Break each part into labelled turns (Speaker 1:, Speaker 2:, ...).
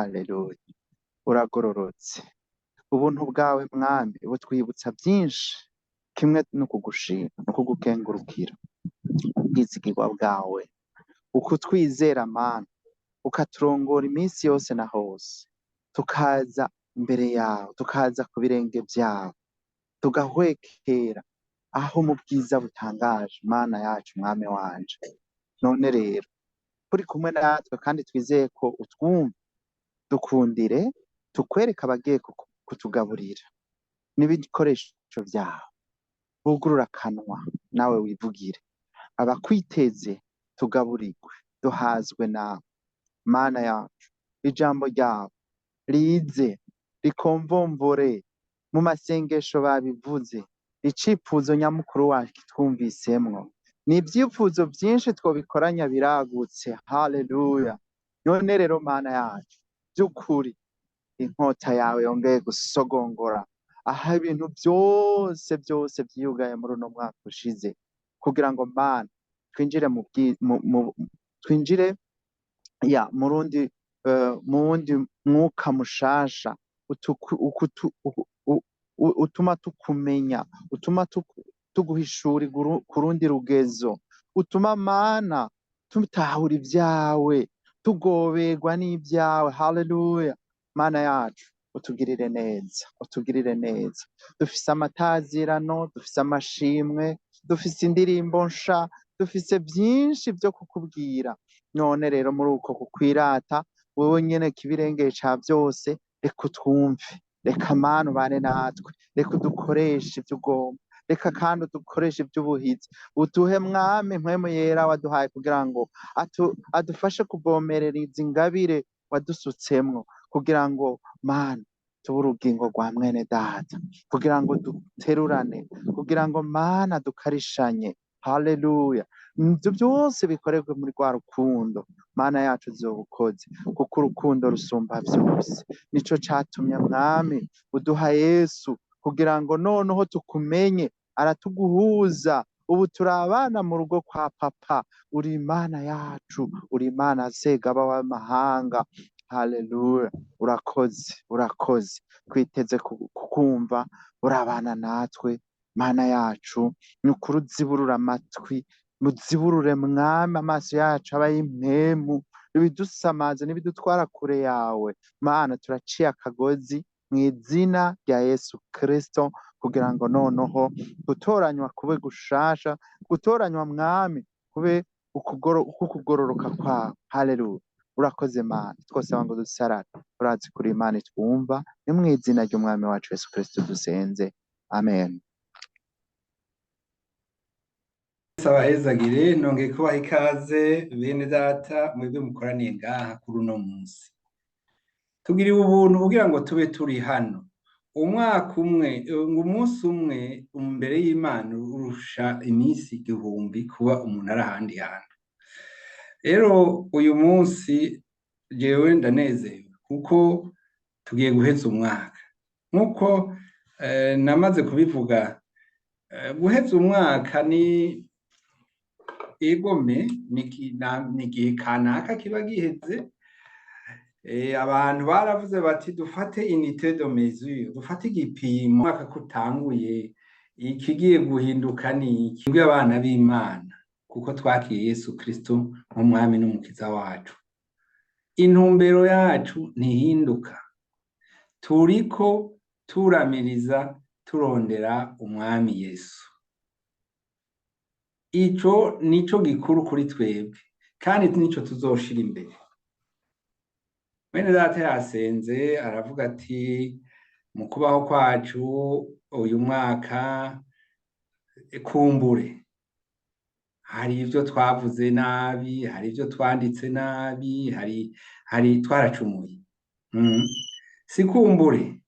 Speaker 1: Haleluya. Uragororotse. Ubuntu bwawe mwami butwibutsa byinshi, kimwe no kugushima no kugukengurukira. Ubwizigirwa bwawe ukutwizera mana, ukaturongora iminsi yose na hose, tukaza imbere yawe, tukaza ku birenge byawe, tugahwekera aho mu bwiza butangaje. Mana yacu mwami wanje, none rero turi kumwe natwe kandi twizeye ko utwumva, dukundire tukwereka abagiye kutugaburira n'ibikoresho byawe. Bugurura akanwa nawe wivugire, abakwiteze tugaburirwe, duhazwe nawe. Mana yacu, ijambo ryawe rize rikomvomvore mu masengesho babivuze, icifuzo nyamukuru wacu twumvisemwo. Ni ibyifuzo byinshi twobikoranya biragutse. Haleluya. None rero Mana yacu, by'ukuri inkota yawe yongeye gusogongora aho ibintu byose byiyugaye muri uno mwaka ushize, kugira ngo Mana twinjire twinjire mu wundi mwuka mushasha utuma tukumenya, utuma tuguhishura ku rundi rugezo, utuma Mana tutahura ibyawe, tugoberwa n'ibyawe. Haleluya. Mana yacu, utugirire neza, utugirire neza. Dufise amatazirano, dufise amashimwe, dufise indirimbo nsha, dufise byinshi byo kukubwira. None rero muri uko kukwirata wowe nyene kibirengeye ca byose, reka utwumve, reka Mana ubane natwe, reka udukoreshe ibyo ugomba, reka kandi udukoreshe iby'ubuhizi. Uduhe mwami mpwemu yera waduhaye kugira ngo adufashe kuvomerera izi ngabire wadusutsemwo, kugira ngo Mana tube urugingo rwa mwene data, kugira ngo duterurane, kugira ngo Mana dukarishanye. Haleluya. Ibyo byose bikorerwe muri rwa rukundo. Mana yacu uzobukoze, kuko urukundo rusumba byose. Nico catumye mwami uduha Yesu, kugira ngo noneho tukumenye, aratuguhuza. Ubu turi abana mu rugo kwa papa. Uri Imana yacu, uri Imana segaba w'amahanga. Haleluya. Urakoze, urakoze. Twiteze kukumva, urabana natwe. Mana yacu, nukuri uziburura amatwi, muziburure mwami amaso yacu aba y'impemu, ibidusamaza n'ibidutwara kure yawe. Mana turaciye akagozi mu izina rya Yesu Kristo, kugira ngo noneho gutoranywa kube gushasha, gutoranywa mwami kube ukugororoka kwawe. Haleluya. Urakoze Mana, twose ngo dusarare, urazi kuri Imana itwumva. Ni mu izina ry'umwami wacu Yesu Kristo dusenze, amen.
Speaker 2: Sabahezagire, nongeye kubaha ikaze bene data mwebwe mukoraniye ngaha kuri uno munsi. Tugiriwe ubuntu kugira ngo tube turi hano. Umwaka umwe, umunsi umwe imbere y'Imana urusha iminsi 1000 kuba umuntu ari ahandi hantu. Rero uyu munsi jewe ndanezerewe kuko tugiye guheza umwaka. Nkuko namaze kubivuga, guheza umwaka ni egome, ni igihe kanaka kiba giheze. Abantu baravuze bati dufate unité de mesure, dufate igipimo. Umwaka kutanguye, ikigiye guhinduka ni iki? Abana b'Imana, kuko twakiye Yesu Kristo nk'umwami n'umukiza wacu. Intumbero yacu ntihinduka, turiko turamiriza turondera umwami Yesu. Ico nico gikuru kuri twebwe, kandi nico tuzoshira imbere. Mwene data yasenze aravuga ati mu kubaho kwacu uyu mwaka kumbure hari ibyo twavuze nabi, hari ibyo twanditse nabi, hari twaracumuye. Si kumbure,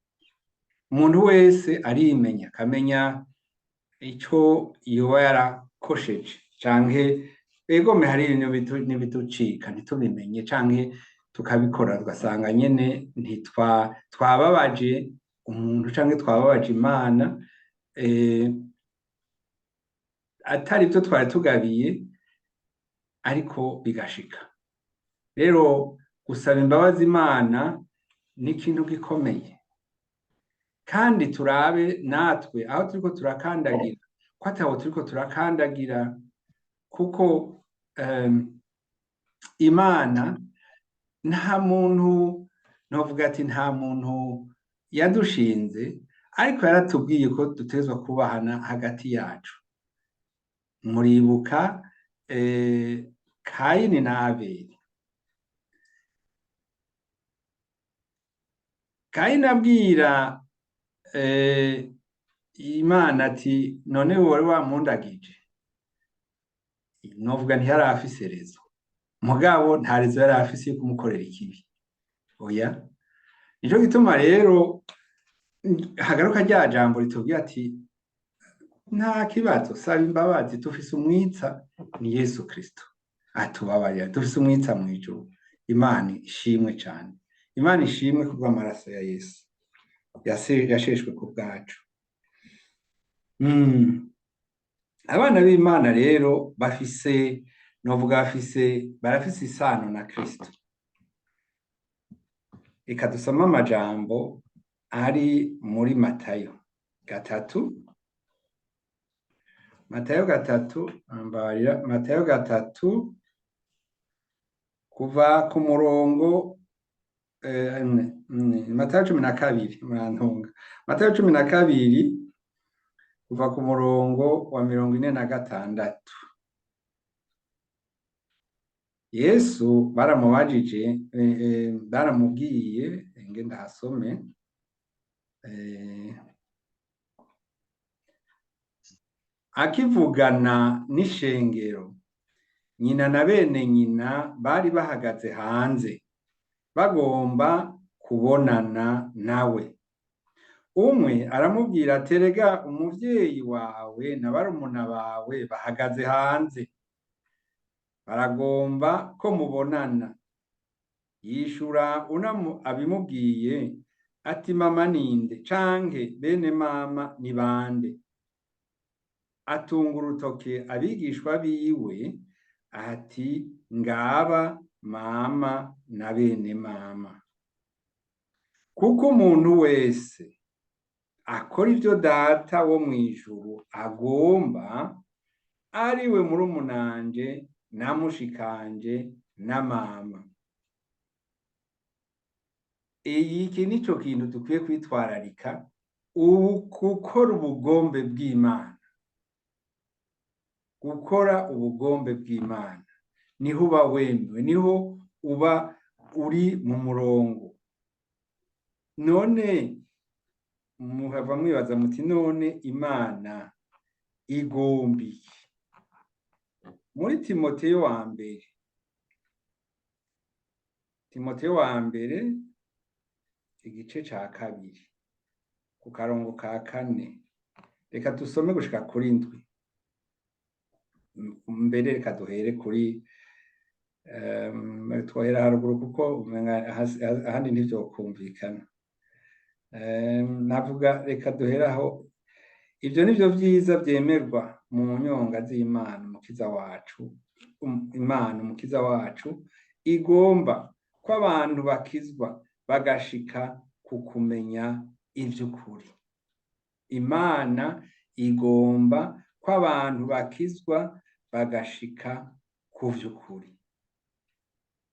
Speaker 2: umuntu wese arimenya, akamenya ico yoba yarakosheje, canke egome hari ibintu n'ibitucika ntitubimenye, canke tukabikora tugasanga nyene twababaje umuntu canke twababaje Imana, atari byo twari tugabiye, ariko bigashika. Rero gusaba imbabazi Imana ni ikintu gikomeye, kandi turabe natwe aho turiko turakandagira ko ataho turiko turakandagira, kuko Imana nta muntu, novuga ati nta muntu yadushinze, ariko yaratubwiye ko dutegerezwa kubahana hagati yacu. Muribuka Kayini na Abeli. Kayini abwira Imana ati none wari wampundagije, novuga ntiyari afise rezo, mugabo nta rezo yari afise yo kumukorera ikibi. Oya, nico gituma rero hagaruka rya jambo ritubwira ati nta kibazo, saba imbabazi, dufise umwitsa ni Yesu Kristo atubabarira, dufise umwitsa mw'ijuru. Imana ishimwe cane, Imana ishimwe kubw'amaraso ya Yesu yasheshwe ku bwacu. Abana b'Imana rero bafise, novuga barafise isano na Kristo. Reka dusome amajambo ari muri Matayo 3, Matayo 3 kuva ku murongo Matayo 12, Matayo 12 kuva ku murongo wa 46. Yesu baramubajije, baramubwiye, ngenda hasome, akivugana n'ishengero, nyina na bene nyina bari bahagaze hanze bagomba kubonana nawe. Umwe aramubwira ati erega umuvyeyi wawe na barumuna bawe bahagaze hanze baragomba ko mubonana. Yishura abimubwiye ati mama ninde canke bene mama ni bande? Atunga urutoke abigishwa biwe ati ngaba mama na bene mama. Kuko umuntu wese akora ivyo data wo mw'ijuru agomba, ariwe murumunanje na mushikanje na mama. Iki nico kintu dukwiye kwitwararika, gukora ubugombe bw'Imana. Gukora ubugombe bw'Imana niho uba wemewe, niho uba uri mu murongo. None muhava mwibaza muti none Imana igomba iki? Muri Timoteyo wa mbere igice ca 2 ku karongo ka 4, reka dusome gushika kuri 7. Mbere reka duhere kuri twohera haruguru kuko ahandi ntivyokumvikana. Navuga reka duheraho. Ivyo nivyo vyiza vyemerwa mu nyonga z'Imana umukiza wacu. Imana umukiza wacu igomba ko abantu bakizwa bagashika ku kumenya ivy'ukuri. Imana igomba ko abantu bakizwa bagashika ku vy'ukuri.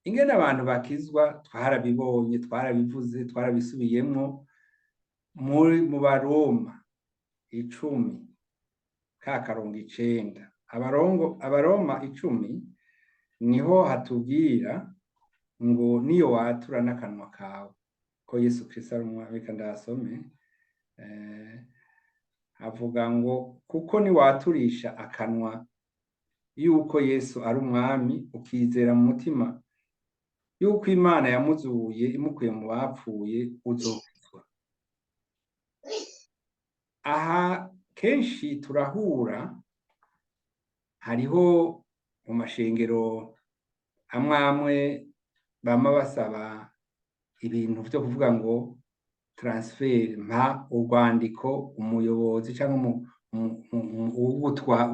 Speaker 2: Ingene abantu bakizwa twarabibonye, twarabivuze, twarabisubiyemwo mu Baroma 10 ka karongo 9. Abaroma 10 niho hatubwira ngo niyo watura n'akanwa kawe ko Yesu Kristo ari umwami. Reka ndasome, avuga ngo kuko ni waturisha akanwa yuko Yesu ari umwami, ukizera mu mutima yuko Imana yamuzuye imukuye mu bapfuye, uzokizwa. Aha kenshi turahura, hariho mu mashengero amwe bama basaba ibintu vyo kuvuga ngo transfer, mpa urwandiko umuyobozi cyangwa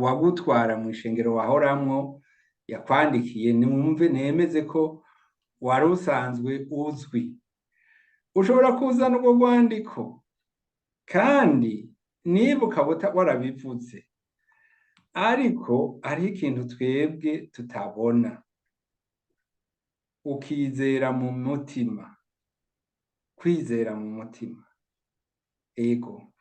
Speaker 2: wagutwara mu ishengero wahoramwo yakwandikiye, nimwumve nemeze ko wari usanzwe uzwi. Ushobora kuzana ubwo rwandiko kandi niba ukaba warabivuze, ariko hariho ikintu twebwe tutabona, ukizera mu mutima, kwizera mu mutima. Ego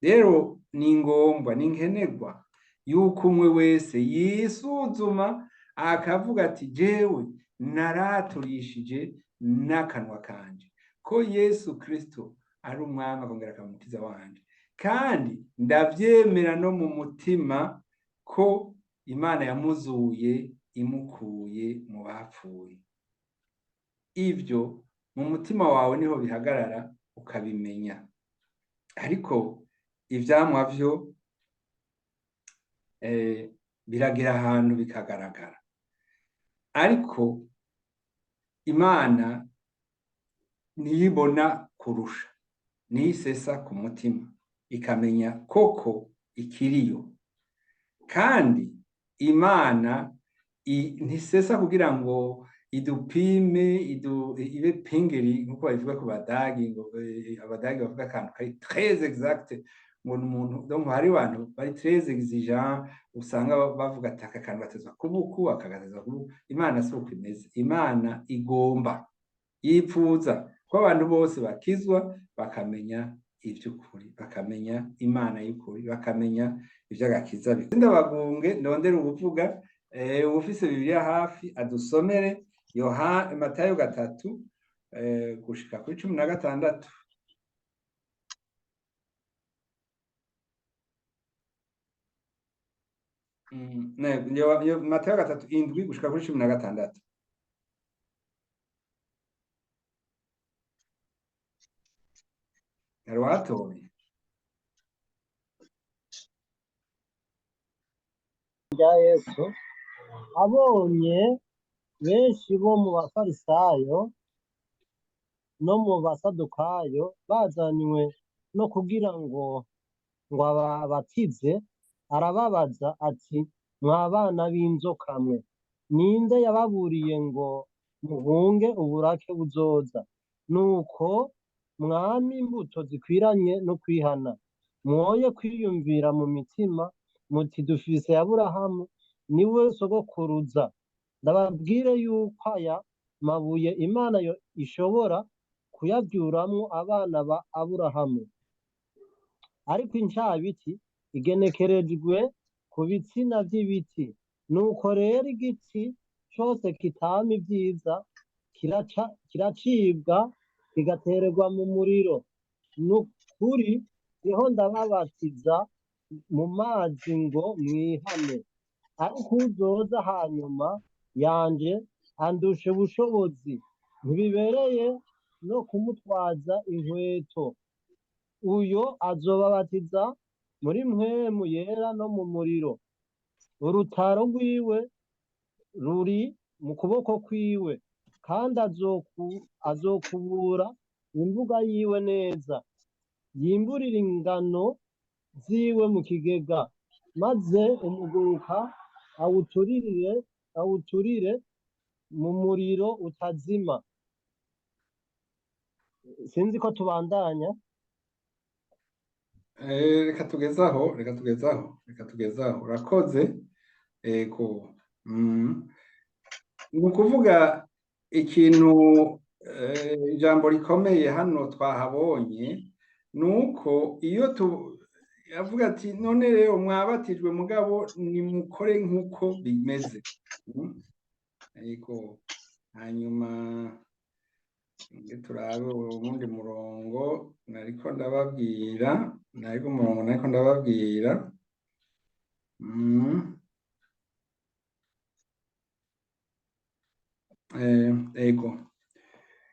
Speaker 2: rero ni ngombwa, ni nkenerwa yuko umwe wese yisuzuma akavuga ati jewe naraturishije n'akanwa kanje ko Yesu Kristo ari umwami akongera akamukiza wanje, kandi ndavyemera no mu mutima ko Imana yamuzuye imukuye mu bapfuye. Ivyo mu mutima wawe niho bihagarara ukabimenya. Ariko ivyamwa vyo biragera ahantu bikagaragara, ariko Imana niyibona kurusha, niyisesa ku mutima ikamenya koko ikiriyo. Kandi Imana ntisesa kugira ngo idupime ibe pingeri nkuko babivuga ku Badagi, ngo Abadagi bavuga akantu kari très exact, ngo umuntu donc hari abantu bari très exigeant, usanga bavuga ati aka kantu batezwa kubuku akagatezwa kubuku. Imana si uko imeze. Imana igomba, yipfuza ko abantu bose bakizwa, bakamenya ivy'ukuri, bakamenya Imana y'ukuri, bakamenya ivy'agakiza. Ndabagunge ndondera ubuvuga ufise Bibiliya hafi adusomere Matayo 3 gushika kuri 16. Matayo 3:7 gushika kuri 16. Arwatoye
Speaker 3: rya Yesu abonye benshi bo mu bafarisayo no mu basadukayo bazanywe no kugira ngo ababatize, arababaza ati mwa bana b'inzoka mwe, ninde yababuriye ngo muhunge uburake buzoza? Nuko mwami imbuto zikwiranye no kwihana, mwoye kwiyumvira mu mitima muti dufise Aburahamu niwe sogokuruza. Ndababwire yuko aya mabuye Imana ishobora kuyavyuramwo abana ba Aburahamu. Ariko incabiti igenekerejwe ku bitsina vy'ibiti. Nuko rero igiti cose kitama ivyiza kiracibwa kigatererwa mu muriro. Nukuri niho ndababatiza mu mazi ngo mwihane, ariko uzoza hanyuma yanje andusha ubushobozi, ntibibereye no kumutwaza inkweto. Uyo azobabatiza muri mpwemu yera no mu muriro. Urutaro rwiwe ruri mu kuboko kwiwe, kandi azokubura imbuga yiwe neza, yimburira ingano ziwe mu kigega, maze umuguruka awuturire mu muriro utazima. Sinzi ko tubandanya.
Speaker 2: Reka tugezaho. Urakoze. Ego ni ukuvuga ikintu ijambo rikomeye hano twahabonye nuko iyo avuga ati none rero mwabatijwe mugabo nimukore nk'uko bimeze. Ego hanyuma turabe uwundi murongo nariko ndababwira. Ego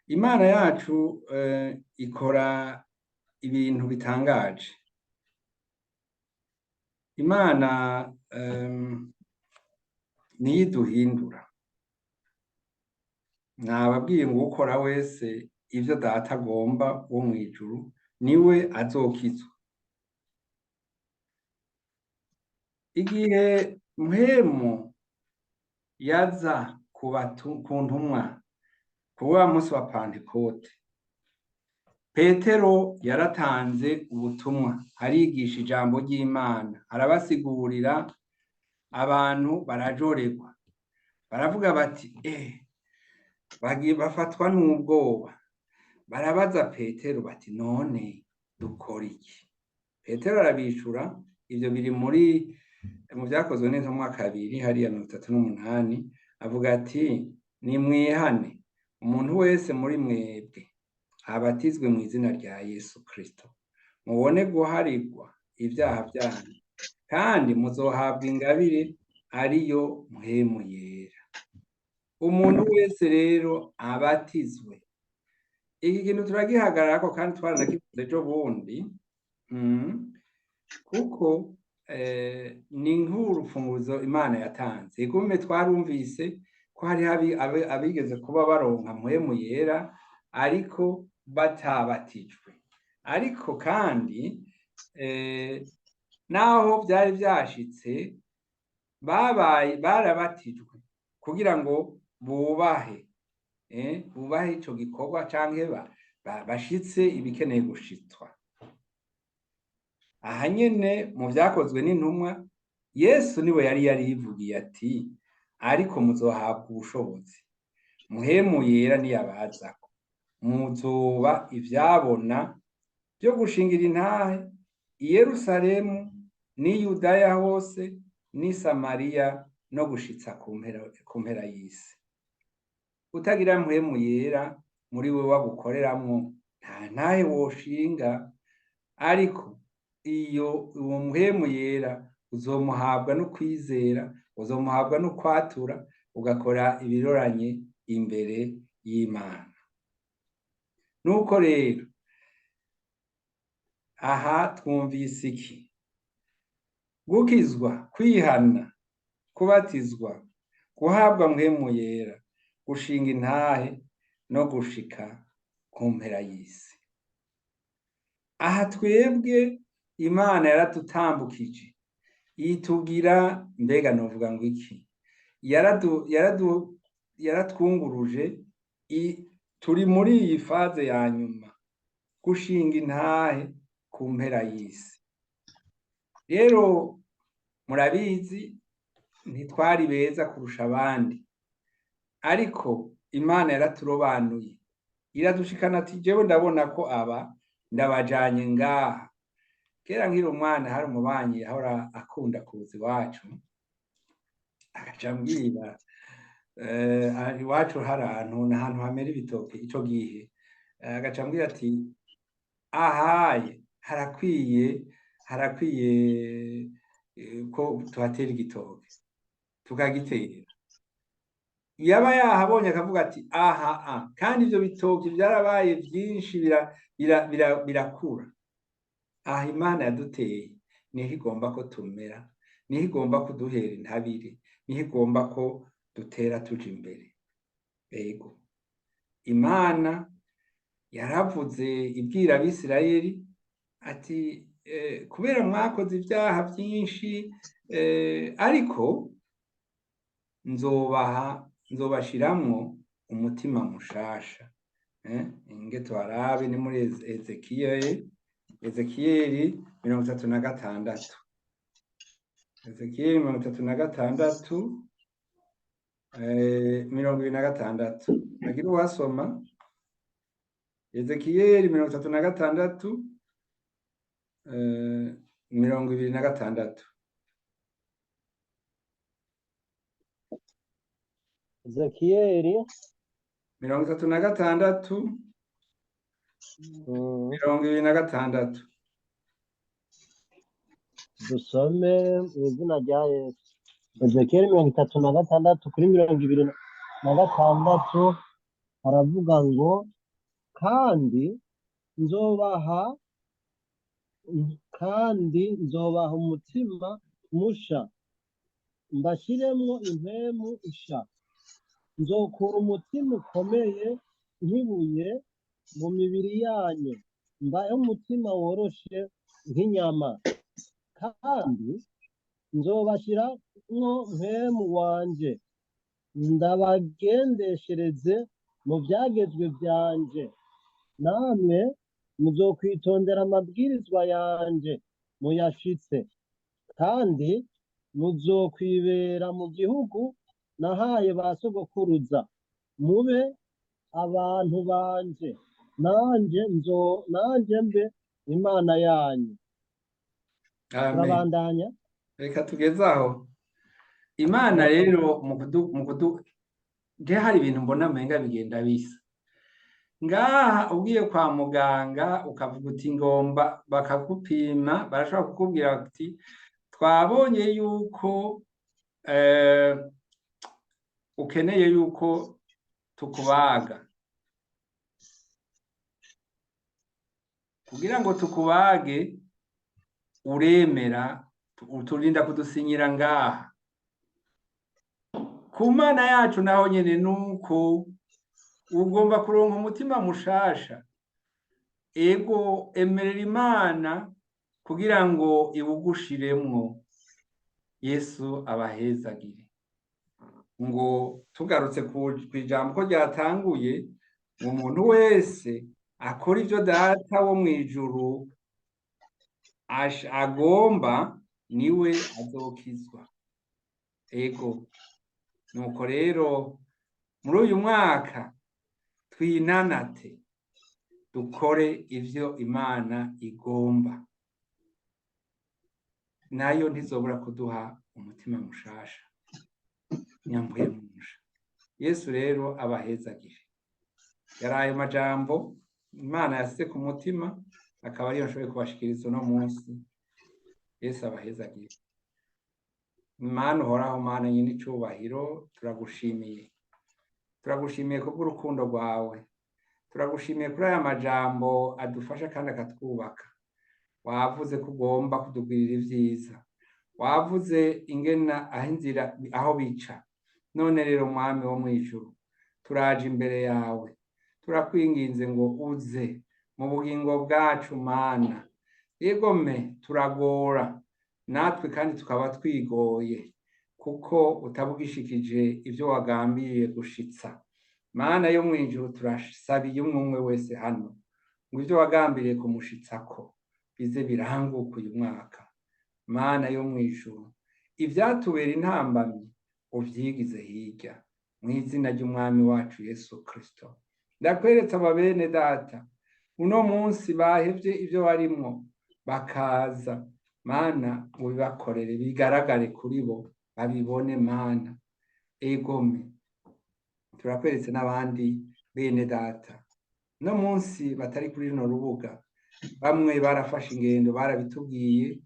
Speaker 2: Imana yacu ikora ibintu bitangaje. Imana niyo iduhindura. Nababwiye ngo ukora wese ivyo data agomba wo mw'ijuru niwe azokizwa. Igihe mpwemu yaza ku ntumwa wa munsi wa Pantekote, Petero yaratanze ubutumwa, arigisha ijambo ry'Imana, arabasigurira, abantu barajorerwa, baravuga bati bagiye bafatwa n'ubwoba, barabaza Petero bati none dukora iki? Petero arabishura, ivyo biri mu Vyakozwe n'Intumwa 2 hariya 38, avuga ati nimwihane umuntu wese muri mwebwe abatizwe mu izina rya Yesu Kristo, mubone guharigwa ivyaha vyanyu, kandi muzohabwa ingabire ariyo mpwemu yera. Umuntu wese rero abatizwe, iki kintu turagihagararako kandi twaranakivuze ejo bundi, kuko ni nk'urufunguzo Imana yatanze. Igume twarumvise ko hari abigeze kuba baronka mpwemu yera ariko batabatijwe, ariko kandi naho byari byashitse barabatijwe kugira ngo bubahe ico gikorwa canke bashitse ibikeneye gushitswa. Aha nyene mu Vyakozwe n'Intumwa, Yesu niwe yari yarivugiye ati ariko muzohabwa ubushobozi, mpwemu yera niyabazako, muzoba ivyabona byo gushingira intahe i Yerusalemu n'i Yudaya hose n'i Samariya no gushitsa ku mpera y'isi. Utagira mpwemu yera muri we wagukoreramwo nta ntahe woshinga, ariko uwo mpwemu yera uzomuhabwa no kwizera, uzomuhabwa no kwatura, ugakora ibiroranye imbere y'Imana. Nuko rero aha twumvise iki? Gukizwa, kwihana, kubatizwa, guhabwa mpwemu yera, gushinga intahe no gushika ku mpera y'isi. Aha twebwe Imana yaratutambukije, yitugira, mbega novuga ngo iki, yaratwunguruje, turi muri iyi faze ya nyuma, gushinga intahe ku mpera y'isi. Rero murabizi ntitwari beza kurusha abandi, ariko Imana yaraturobanuye, iradushikana ati jewe ndabona ko aba ndabajanye ngaha. Kera nkiri umwana hari umubanyi yahora akunda kuza iwacu, agaca ambwira iwacu hari ahantu hamera ibitoke ico gihe, agaca ambwira ati ahaye harakwiye ko tuhatera igitoke tukagitera. Yaba yahabonye akavuga ati kandi ivyo bitoke vyarabaye vyinshi birakura. Aha Imana yaduteye niho igomba ko tumera, niho igomba kuduhera intabire, niho igomba ko dutera tuja imbere. Ego Imana yaravuze ibwira Abisirayeli ati kubera mwakoze ivyaha vyinshi, ariko nzobashiramwo umutima mushasha. Inge twarabe ni muri Ezekiyeli 36. Ezekiyeli 36 26. Nagira uwasoma Ezekiyeli 36 26.
Speaker 3: Ezekiyeli
Speaker 2: 36 26.
Speaker 3: dusome mu izina rya Yesu. Ezekiyeli 36 kuri 26 haravuga ngo kandi nzobaha umutima musha, mbashiremwo impwemu isha, nzokura umutima ukomeye nk'ibuye mu mibiri yanyu, mbahe umutima woroshe nk'inyama, kandi nzobashiramwo mpwemu wanje, ndabagendeshereze mu byagezwe byanje, namwe muzokwitondera amabwirizwa yanje muyashitse, kandi muzokwibera mu gihugu nahaye ba sogokuruza, mube abantu banje, nanje mbe Imana yanyu.
Speaker 2: Amen.
Speaker 3: Turabandanya.
Speaker 2: Reka tugeze aho. Imana rero hari ibintu mbona amenga bigenda bisa. Ngaha ugiye kwa muganga ukavuga uti ngomba, bakakupima, barashobora kukubwira ati twabonye yuko ukeneye yuko tukubaga. Kugira ngo tukubage uremera, turinda kudusinyira ngaha. Ku Mana yacu naho nyene nuko ugomba kuronka umutima mushasha. Ego emerera Imana kugira ngo iwugushiremwo. Yesu abahezagire. Ngo tugarutse ku ijambo ko ryatanguye, ngo umuntu wese akora ivyo Data wo mw'ijuru agomba niwe azokizwa. Ego nuko rero muri uyu mwaka twinanate dukore ivyo Imana igomba, nayo ntizobura kuduha umutima mushasha nyambuye musha. Yesu rero abahezagire. Yaraye majambo Imana yasize ku mutima, akaba ariyo nshoboye kubashikiriza no munsi. Yesu abahezagire. Mana uhoraho, Mana nyine icubahiro, turagushimiye. Turagushimiye kubw'urukundo rwawe. Turagushimiye kuri aya majambo adufasha kandi akatwubaka. Wavuze ko ugomba kutugirira ivyiza. Wavuze ingena aho inzira aho bica. None rero Mwami wo mw'ijuru, turaje imbere yawe. Turakwinginze ngo uze mu bugingo bwacu Mana. Egome turagora natwe kandi tukaba twigoye, kuko utabugishikije ivyo wagambiriye gushitsa. Mana yo mw'ijuru, turashabiye umwe wese hano ngo ivyo wagambiriye kumushitsako bize biranguka uyu mwaka. Mana yo mw'ijuru, ivyatubera intambamyi uvyigize hirya, mw'izina ry'umwami wacu Yesu Kristo. Ndakweretse ababene Data uno munsi bahevye ivyo barimwo bakaza. Mana ubibakorere, bigaragare kuri bo, babibone Mana. Egome turakweretse n'abandi bene Data no munsi batari kuri rino rubuga. Bamwe barafashe ingendo, barabitubwiye,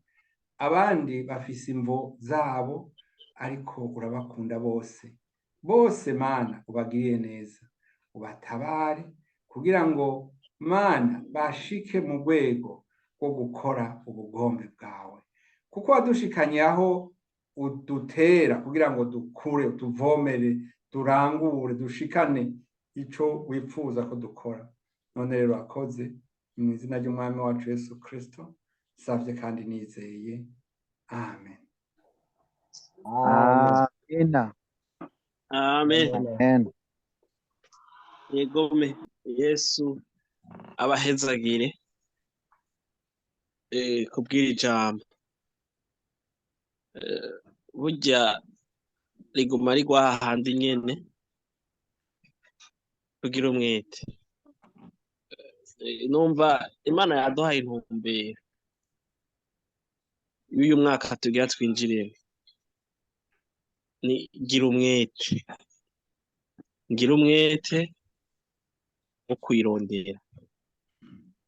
Speaker 2: abandi bafise imvo zabo, ariko urabakunda bose. Bose Mana ubagiriye neza, ubatabare kugira ngo Mana bashike mu rwego rwo gukora ubugombe bwawe, kuko wadushikanye aho udutera kugira ngo dukure, tuvomere, durangure, dushikane ico wipfuza ko dukora. None rero wakoze, mu izina ry'umwami wacu Yesu Kristo savye kandi nizeye. Amen.
Speaker 1: Amen.
Speaker 4: Amen.
Speaker 1: Amen.
Speaker 4: Yegome Yesu abahezagire kubwira ijambo. Burya riguma rigwa hahandi nyene kugira umwete. Numva Imana yaduhaye intumbero y'uyu mwaka tugira twinjiremo. Ni gira umwete, ngira umwete wo kwirondera.